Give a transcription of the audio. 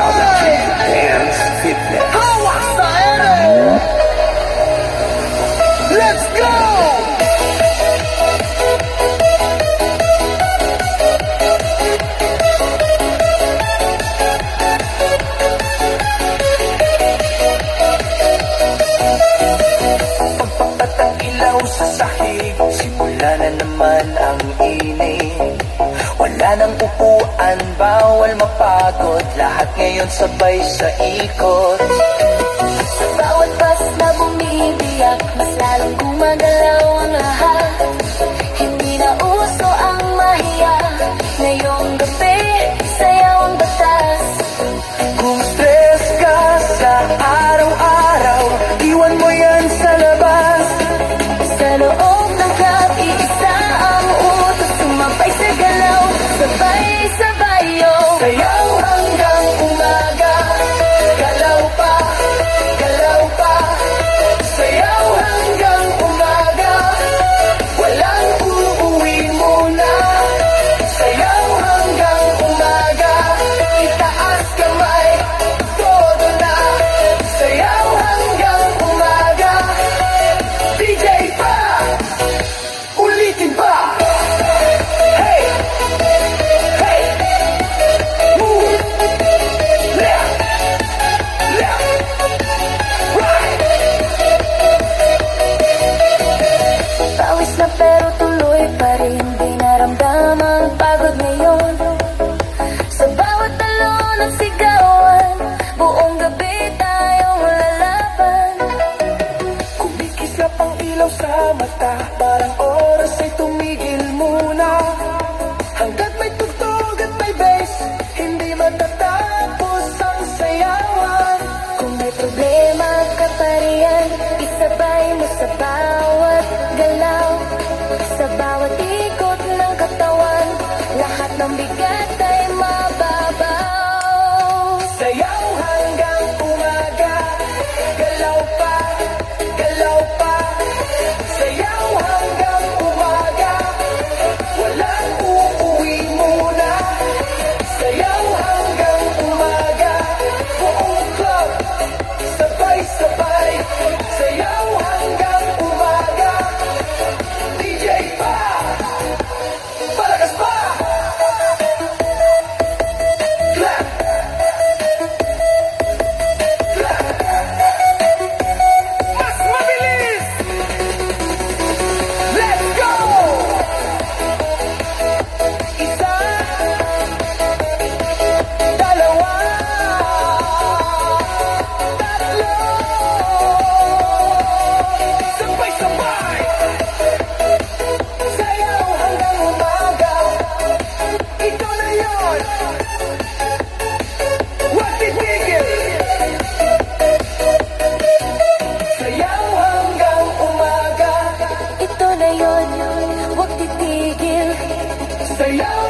Dance Fitness. Hawak sa ere! Let's go! Pagpapat ang ilaw sa sahig, simula na naman ang init. Wala nang upuan, bawal mapagod, lahat ngayon sabay sa ikot. Sa bawat bus na bumibiyak, mas lalong gumagalaw ang lahat. Hindi na uso ang mahiya, ngayong gabi, sayaw ang batas. Kung stress ka sa araw-araw, iwan mo yan sa labas. Sa loob ng club, iisa ang utos, sumabay sa galaw, sabay-sabay yo. Sayaw hanggang umaga, galaw pa, galaw pa. Sayaw hanggang umaga, walang uuwi muna. Sayaw hanggang umaga, itaas kamay, todo na. Sayaw hanggang umaga, DJ pa, ulitin pa. Hey! Hey! Move! Left! Left! Right! Pawis na pero tuloy pa rin, di naramdamang pagod ngayon. Sa bawat talon at sigawan, buong gabi tayong lalaban. Kumikislap ang ilaw sa mata, parang oras ay tumigil muna. Hanggat may tugtog at may bass, hindi matatapos ang sayawan. Kung may problema ka pa riyan, isabay mo sa bawat galaw. Sa bawat ikot ng katawan, lahat ng bigat ay mababaw. Sayaw hanggang umaga, galaw pa, galaw pa. Sayaw hanggang umaga, walang uuwi muna. Sayaw hanggang umaga, buong club, sabay-sabay. Sayaw hanggang umaga, DJ pa, palakas pa. Clap! Mas mabilis! Let's go! Isa, dalawa, tatlo, sabay-sabay! Sayaw hanggang umaga, ito na yun! Huwag titigil! Sayaw hanggang umaga, Ito na yon, huwag titigil. sayaw